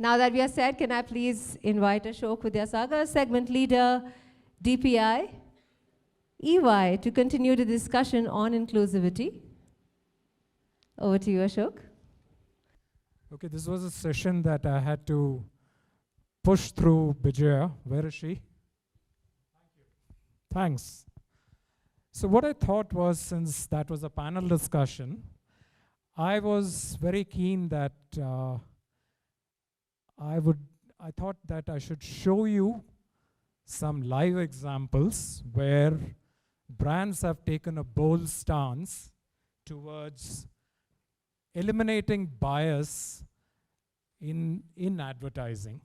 Now that we are set, can I please invite Ashok Vidyasagar, segment leader, DPI, EY, to continue the discussion on inclusivity. Over to you, Ashok. Okay, this was a session that I had to push through. Bijaya, where is she? Thank you. Thanks. So what I thought was, since that was a panel discussion, I was very keen that I thought that I should show you some live examples where brands have taken a bold stance towards eliminating bias in advertising.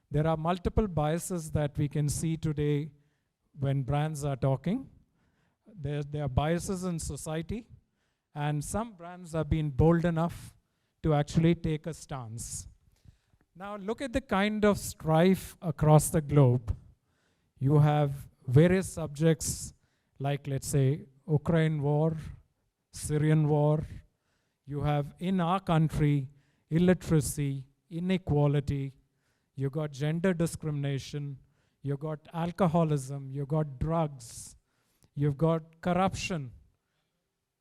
There are multiple biases that we can see today when brands are talking. There are biases in society, and some brands have been bold enough to actually take a stance. Now look at the kind of strife across the globe. You have various subjects like, let's say, Ukraine war, Syrian war. You have, in our country, illiteracy, inequality. You got gender discrimination. You got alcoholism. You got drugs. You've got corruption,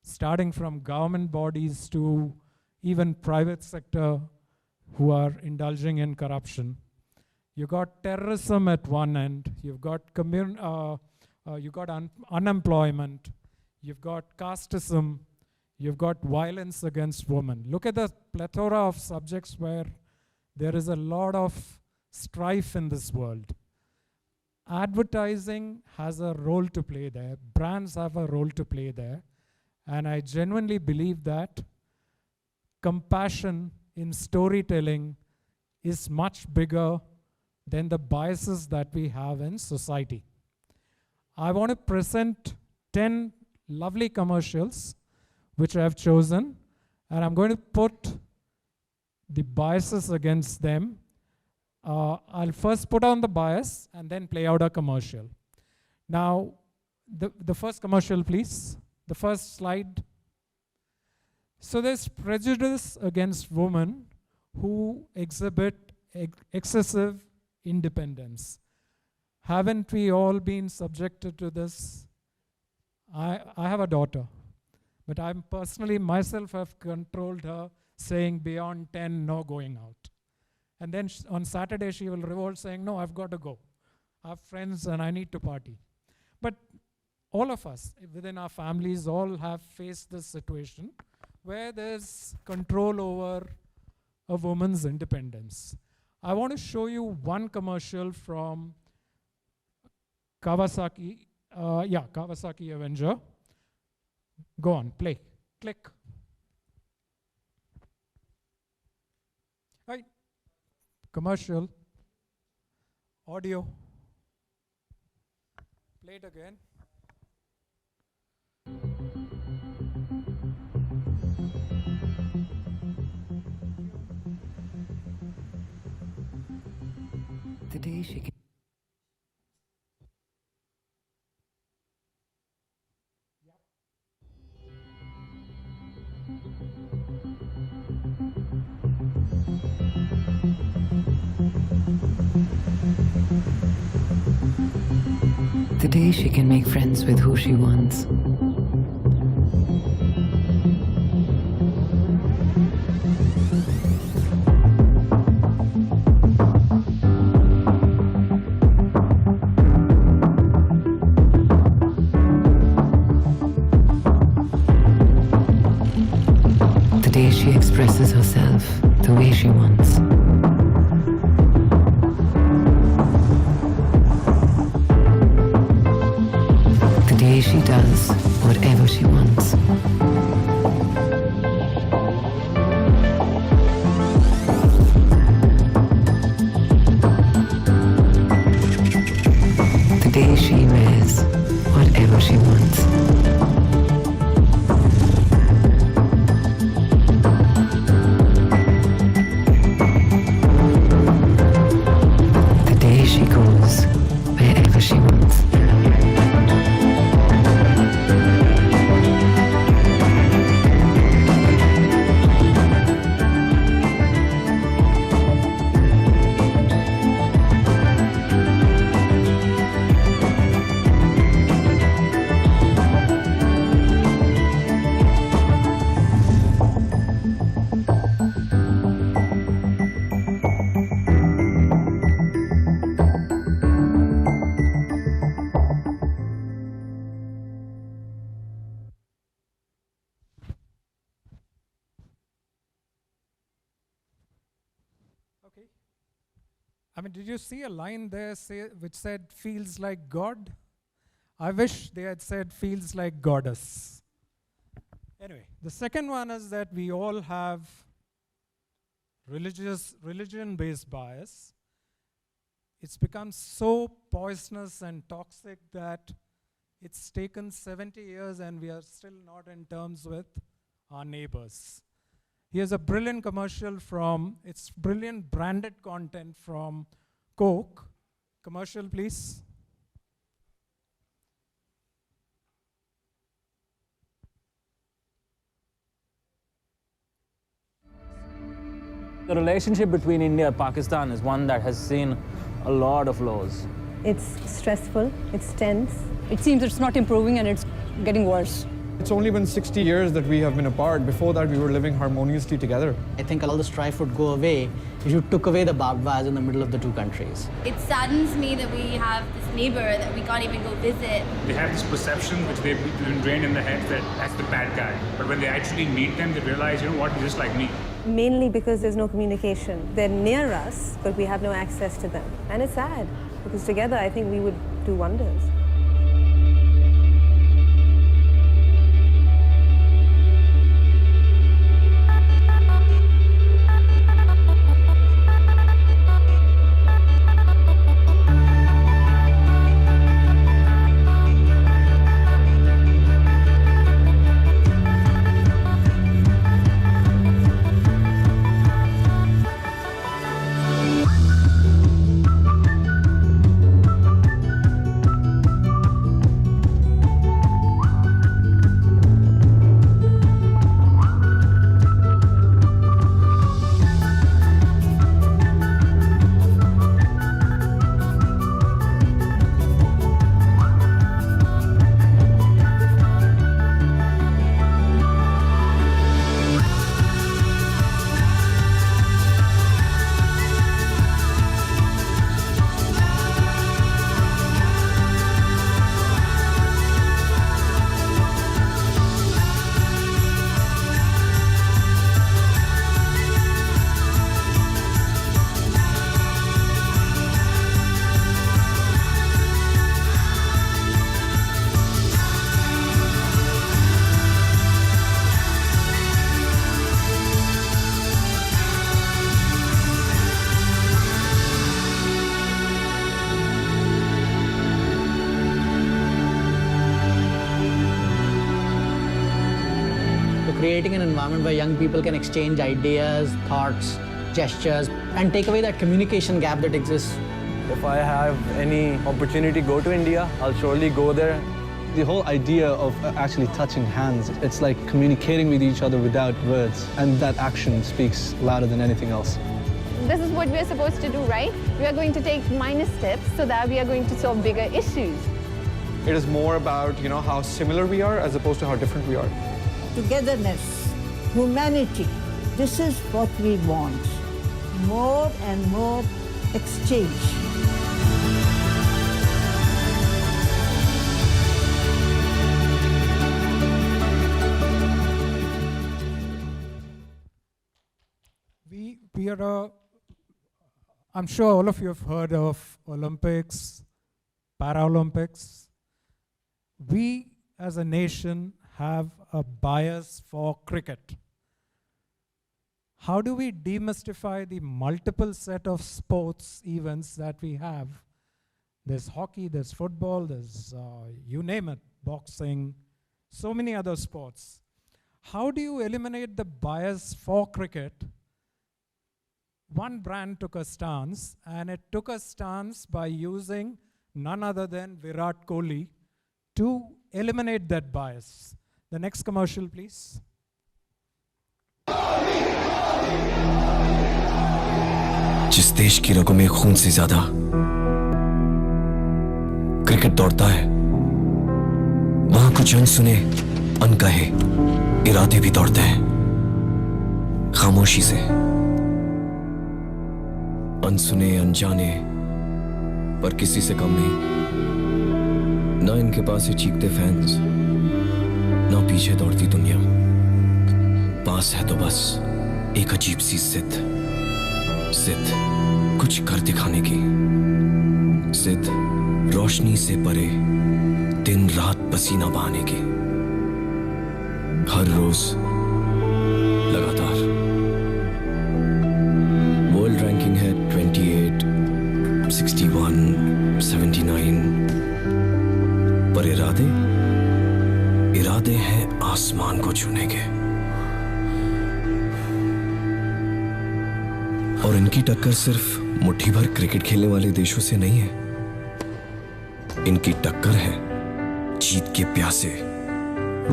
starting from government bodies to even private sector who are indulging in corruption. You got terrorism at one end. You've got unemployment. You've got casteism. You've got violence against women. Look at the plethora of subjects where there is a lot of strife in this world. Advertising has a role to play there. Brands have a role to play there. And I genuinely believe that compassion in storytelling is much bigger than the biases that we have in society. I want to present 10 lovely commercials which I have chosen, and I'm going to put the biases against them. I'll first put on the bias and then play out a commercial. Now, the first commercial, please. The first slide. So there's prejudice against women who exhibit excessive independence. Haven't we all been subjected to this? I have a daughter, but I'm personally myself have controlled her, saying beyond 10, no going out. And then on Saturday, she will revolt saying, no, I've got to go. I have friends and I need to party. But all of us within our families all have faced this situation where there's control over a woman's independence. I want to show you one commercial from Kawasaki, Kawasaki Avenger. Go on, play, click. Right, commercial, audio, play it again. Today she can Today she can make friends with who she wants. Today she expresses herself the way she wants. Today she does whatever she wants. Today she wears whatever she wants. Today she goes wherever she wants. Okay. I mean, did you see a line there which said, feels like God? I wish they had said, feels like goddess. Anyway, the second one is that we all have religion-based bias. It's become so poisonous and toxic that it's taken 70 years and we are still not in terms with our neighbors. Here's a brilliant commercial it's brilliant branded content from Coke. Commercial, please. The relationship between India and Pakistan is one that has seen a lot of lows. It's stressful, it's tense. It seems it's not improving and it's getting worse. It's only been 60 years that we have been apart. Before that, we were living harmoniously together. I think all the strife would go away if you took away the barbed wires in the middle of the two countries. It saddens me that we have this neighbor that we can't even go visit. They have this perception which they've been ingrained in their heads that that's the bad guy. But when they actually meet them, they realize, you know what, he's just like me. Mainly because there's no communication. They're near us, but we have no access to them. And it's sad, because together I think we would do wonders. Creating an environment where young people can exchange ideas, thoughts, gestures, and take away that communication gap that exists. If I have any opportunity to go to India, I'll surely go there. The whole idea of actually touching hands, it's like communicating with each other without words, and that action speaks louder than anything else. This is what we are supposed to do, right? We are going to take minor steps so that we are going to solve bigger issues. It is more about, how similar we are as opposed to how different we are. Togetherness, humanity, this is what we want. More and more exchange. We are I'm sure all of you have heard of Olympics, Paralympics. We as a nation have a bias for cricket. How do we demystify the multiple set of sports events that we have? There's hockey, there's football, there's you name it, boxing, so many other sports. How do you eliminate the bias for cricket? One brand took a stance, and it took a stance by using none other than Virat Kohli to eliminate that bias. The next commercial, please. जिस देश की रगों में खून से ज्यादा cricket दौड़ता है, वहां कुछ अनसुने, अनकहे इरादे भी दौड़ते हैं, खामोशी से, अनसुने, अनजाने, पर किसी से कम नहीं। ना इनके पास है चीखते फैंस, ना पीछे दौड़ती दुनिया। पास है तो बस एक अजीब सी जिद, जिद कुछ कर दिखाने की, जिद रोशनी से परे दिन रात पसीना बहाने की, हर रोज लगातार। वर्ल्ड रैंकिंग है 28, 61, 79, पर इरादे हैं आसमान को छूने के। और इनकी टक्कर सिर्फ मुट्ठी भर क्रिकेट खेलने वाले देशों से नहीं है, इनकी टक्कर है जीत के प्यासे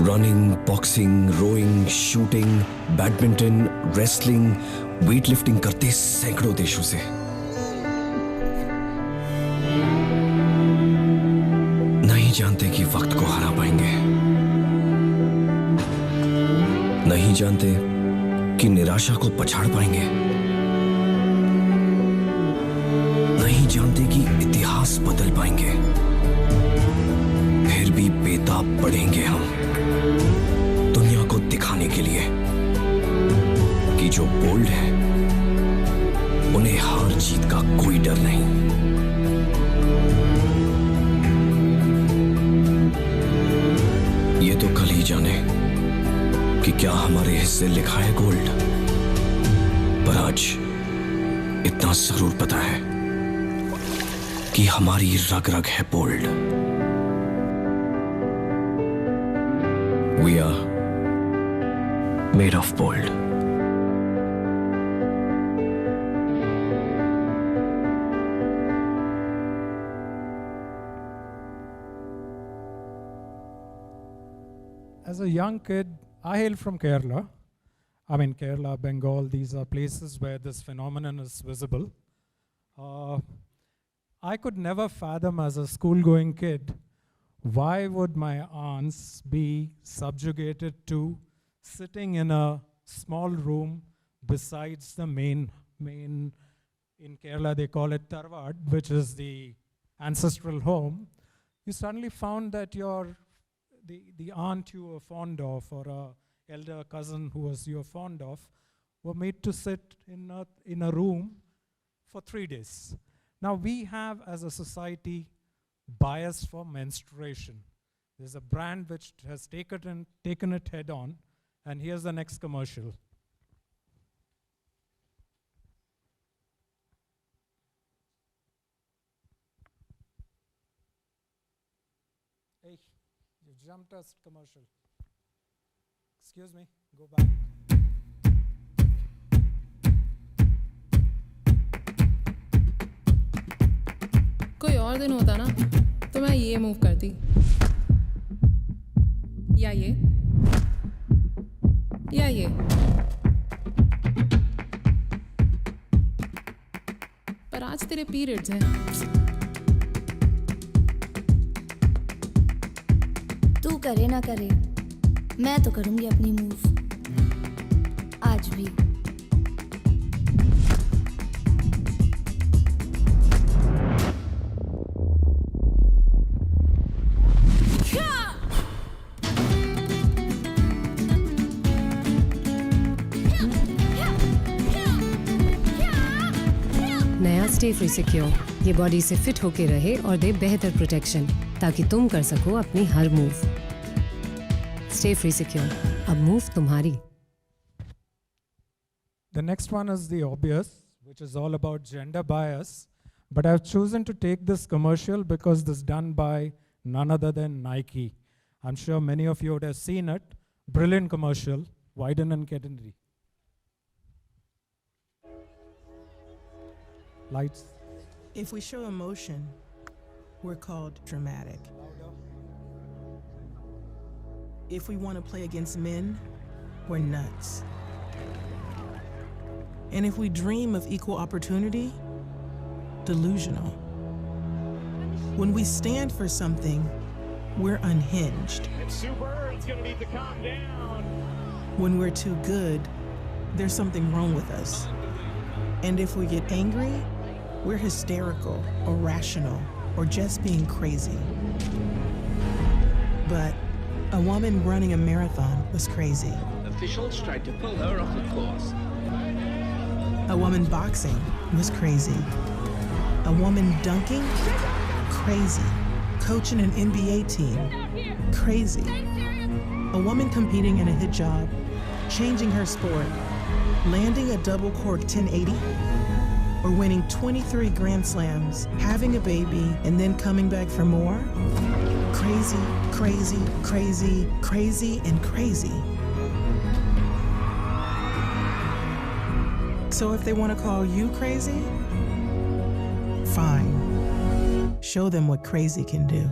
running, boxing, rowing, shooting, badminton, wrestling, weightlifting करते सैकड़ों देशों से। नहीं जानते कि वक्त को हरा पाएंगे, नहीं जानते कि निराशा को पछाड़ पाएंगे, नहीं जानते कि इतिहास बदल पाएंगे, फिर भी बेताब पढ़ेंगे हम दुनिया को दिखाने के लिए कि जो बोल्ड है उन्हें हार जीत का कोई डर नहीं। ये तो कल ही जाने कि क्या हमारे हिस्से लिखा है गोल्ड, पर आज इतना जरूर पता है कि हमारी रग रग है bold. We are made of bold. As a young kid, I hail from Kerala. I mean, Kerala, Bengal, these are places where this phenomenon is visible. I could never fathom as a school-going kid, why would my aunts be subjugated to sitting in a small room besides the main, in Kerala they call it Tarvad, which is the ancestral home. You suddenly found that the aunt you were fond of, or a elder cousin who was you were fond of, were made to sit in a room for 3 days. Now we have, as a society, bias for menstruation. There's a brand which has taken it head on, and here's the next commercial. Hey, you jumped us commercial. Excuse me, go back. कोई और दिन होता ना तो मैं ये move करती, या ये, या ये। पर आज तेरे पीरियड्स हैं। तू करे ना करे, मैं तो करूंगी अपनी मूव आज भी। नया स्टे फ्री सिक्योर, ये बॉडी से फिट होके रहे और दे बेहतर प्रोटेक्शन ताकि तुम कर सको अपनी हर मूव। स्टे फ्री सिक्योर, अब मूव तुम्हारी। The next one is the obvious, which is all about gender bias, but I've chosen to take this commercial because this is done by none other than Nike. I'm sure many of you would have seen it. Brilliant commercial, Widen and Kennedy. Lights. If we show emotion, we're called dramatic. If we want to play against men, we're nuts. And if we dream of equal opportunity, delusional. When we stand for something, we're unhinged. It's super, it's gonna need to calm down. When we're too good, there's something wrong with us. And if we get angry, we're hysterical, irrational, or just being crazy. But a woman running a marathon was crazy. Officials tried to pull her off the course. A woman boxing was crazy. A woman dunking? Crazy. Coaching an NBA team? Crazy. A woman competing in a hijab, changing her sport, landing a double cork 1080, or winning 23 Grand Slams, having a baby, and then coming back for more? Crazy, crazy, crazy, crazy, and crazy. So if they want to call you crazy, fine. Show them what crazy can do.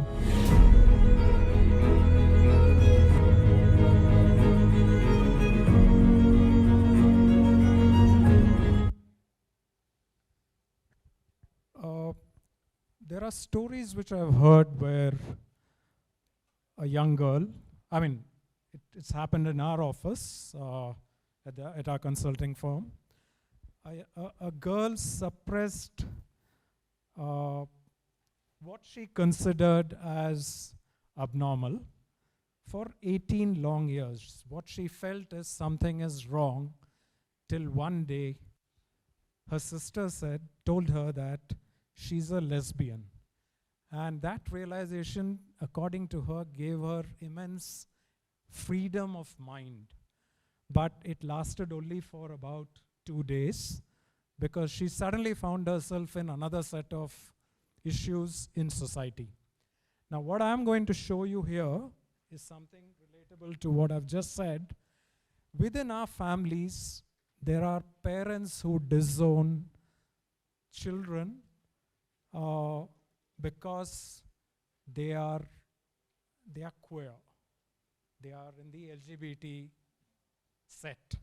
There are stories which I've heard where a young girl, I mean, it's happened in our office at our consulting firm. A girl suppressed what she considered as abnormal for 18 long years. What she felt is something is wrong, till one day her sister told her that she's a lesbian. And that realization, according to her, gave her immense freedom of mind. But it lasted only for about 2 days, because she suddenly found herself in another set of issues in society. Now, what I'm going to show you here is something relatable to what I've just said. Within our families, there are parents who disown children because they are queer. They are in the LGBT set.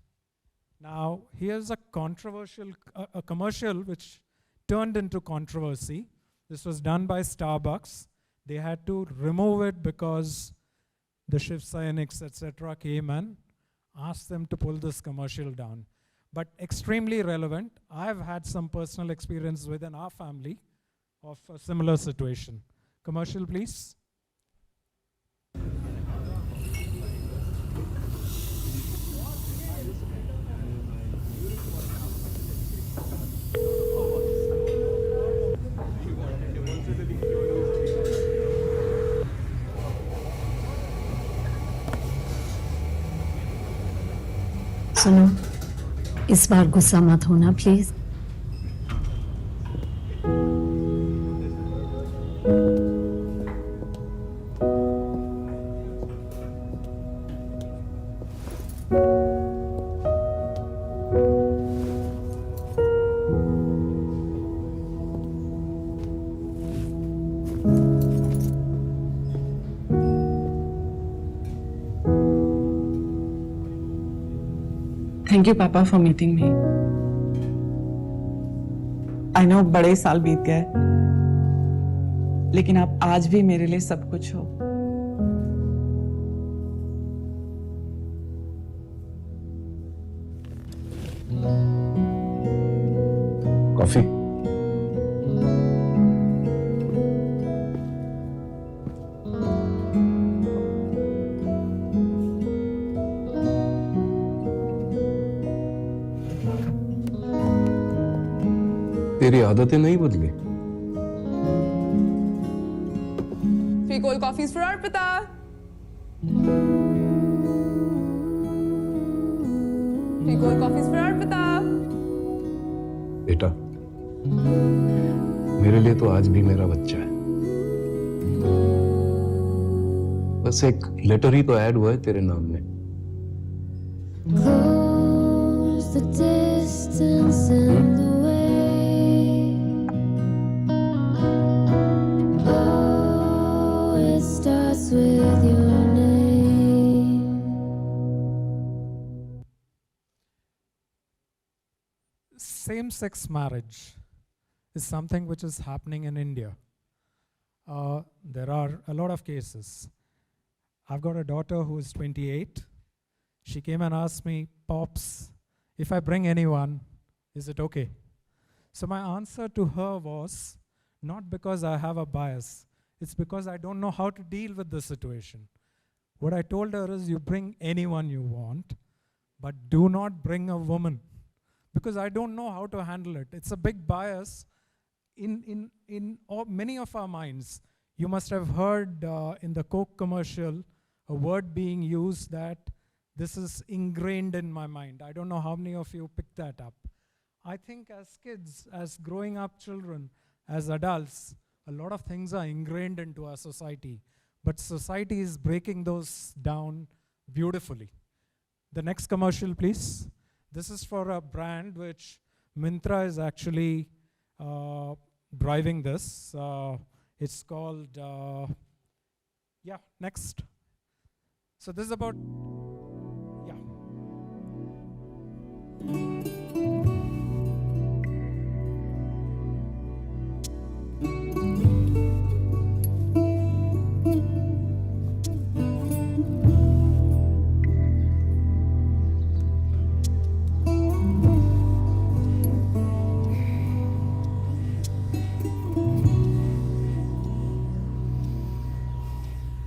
Now, here's a controversial, a commercial which turned into controversy. This was done by Starbucks. They had to remove it because the Shiv Sainiks, etc., came and asked them to pull this commercial down. But extremely relevant. I've had some personal experience within our family of a similar situation. Commercial, please. सुनो, इस बार गुस्सा मत होना please. Thank you, Papa, for meeting me. I know बड़े साल बीत गए, लेकिन आप आज भी मेरे लिए सब कुछ हो। कॉफी? तेरी आदतें नहीं बदली। Free cold coffees for Arpita. Free cold coffees for Arpita. बेटा, मेरे लिए तो आज भी मेरा बच्चा है। बस एक लेटर ही तो ऐड हुआ है तेरे नाम में। Close the distance and the way. Oh, it starts with your name. Same-sex marriage is something which is happening in India. There are a lot of cases. I've got a daughter who is 28. She came and asked me, "Pops, if I bring anyone, is it okay?" So my answer to her was, not because I have a bias, it's because I don't know how to deal with the situation. What I told her is, you bring anyone you want, but do not bring a woman, because I don't know how to handle it. It's a big bias in many of our minds. You must have heard in the Coke commercial a word being used that this is ingrained in my mind. I don't know how many of you picked that up. I think as kids, as growing up children, as adults, a lot of things are ingrained into our society. But society is breaking those down beautifully. The next commercial, please. This is for a brand which Myntra is actually driving this. It's called, yeah, next. So this is about, yeah.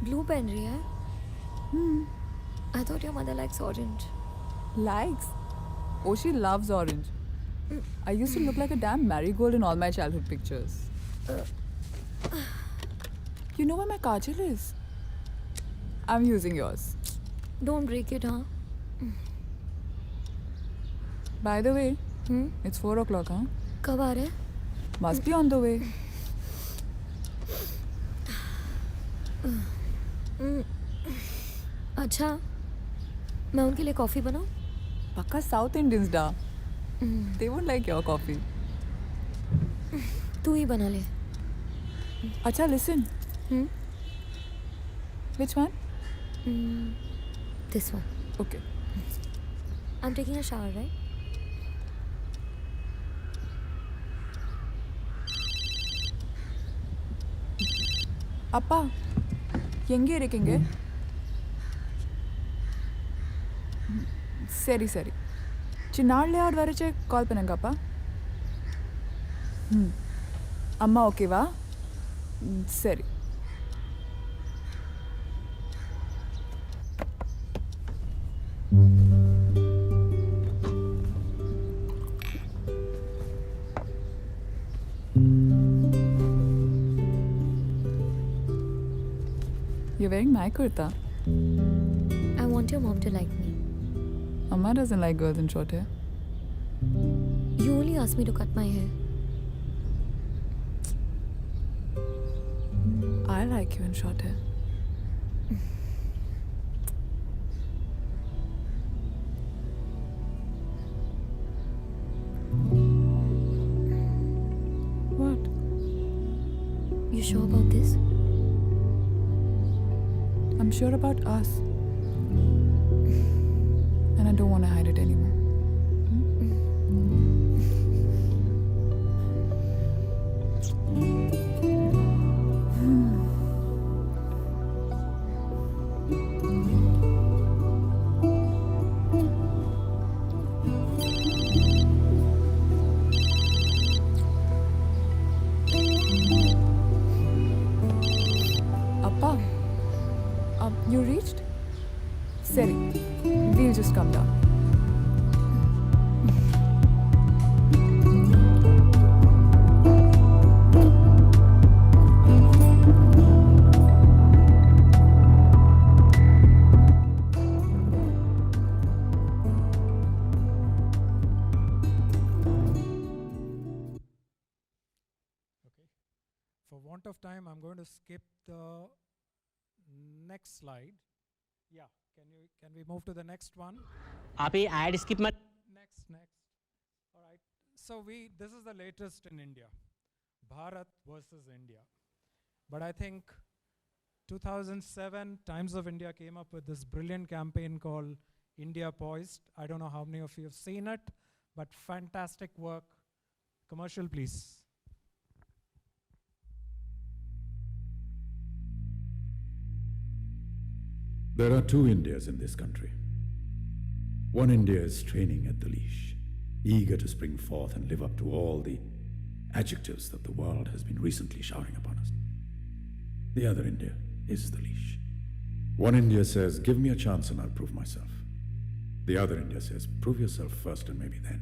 Blue pen, Riya. I thought your mother likes orange. Likes? Oh, she loves orange. I used to look like a damn marigold in all my childhood pictures. You know where my kajal is? I'm using yours. Don't break it, huh? By the way, it's 4 o'clock, huh? कब आ रहे हैं? Must be on the way. अच्छा, मैं उनके लिए coffee बनाऊँ? पक्का South Indians da. They won't like your coffee. तू ही बना ले. अच्छा, listen. Which one? This one. Okay. I'm taking a shower, right? ಅಪ್ಪ ಹೆಂಗೆ ಇರಕ್ಕೆಂಗೆ ಸರಿ ಸರಿ ಚಿನ್ನಾಳ್ಳೆ ಅವ್ರ ವರಚೆ ಕಾಲ್ ಪನಂಗಪ್ಪ ಅಮ್ಮ ಓಕೆವಾ ಸರಿ You're wearing my kurta. I want your mom to like me. Amma doesn't like girls in short hair. You only asked me to cut my hair. I like you in short hair. What? You sure about this? I'm sure about us. And I don't want to hide it anymore. Appa, you reached? Seri, we'll just come down. For want of time, I'm going to skip the next slide. Yeah, can we move to the next one? आप ये ad skip मत. Next. All right. So this is the latest in India, Bharat versus India. But I think 2007, Times of India came up with this brilliant campaign called India Poised. I don't know how many of you have seen it, but fantastic work. Commercial, please. There are two Indias in this country. One India is training at the leash, eager to spring forth and live up to all the adjectives that the world has been recently showering upon us. The other India is the leash. One India says, give me a chance and I'll prove myself. The other India says, prove yourself first and maybe then.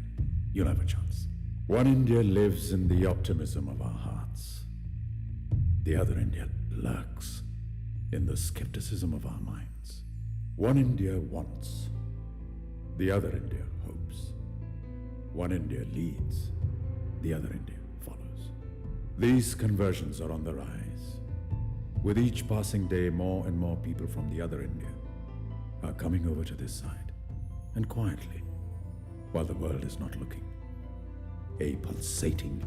you'll have a chance. One India lives in the optimism of our hearts. The other India lurks in the skepticism of our minds. One India wants. The other India hopes. One India leads. The other India follows. These conversions are on the rise. With each passing day, more and more people from the other India are coming over to this side, and quietly, while the world is not looking, a pulsating,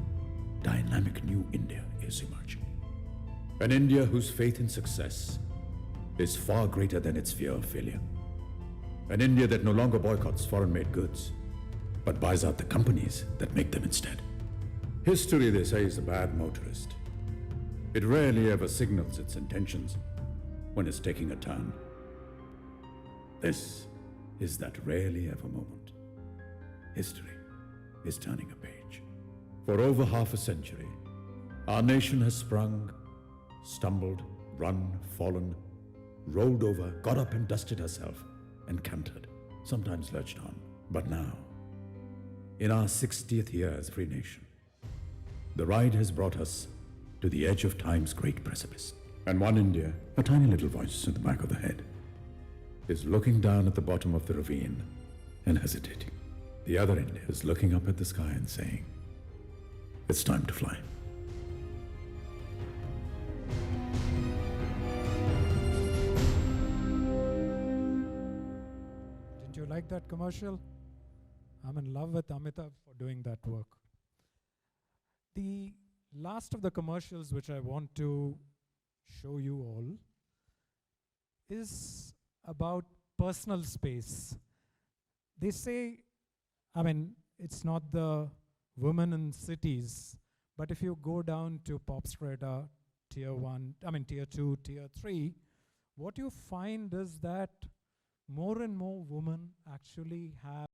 dynamic new India is emerging. An India whose faith in success is far greater than its fear of failure. An India that no longer boycotts foreign-made goods, but buys out the companies that make them instead. History, they say, is a bad motorist. It rarely ever signals its intentions when it's taking a turn. This is that rarely ever moment. History is turning a page. For over half a century, our nation has sprung, stumbled, run, fallen, rolled over, got up and dusted herself, and cantered, sometimes lurched on. But now, in our 60th year as a free nation, the ride has brought us to the edge of time's great precipice. And one India, a tiny little voice in the back of the head, is looking down at the bottom of the ravine and hesitating. The other India is looking up at the sky and saying, it's time to fly. Didn't you like that commercial? I'm in love with Amitabh for doing that work. The last of the commercials which I want to show you all is about personal space. They say, I mean, it's not the women in cities, but if you go down to pop strata, tier 1, I mean tier 2, tier 3, what you find is that more and more women actually have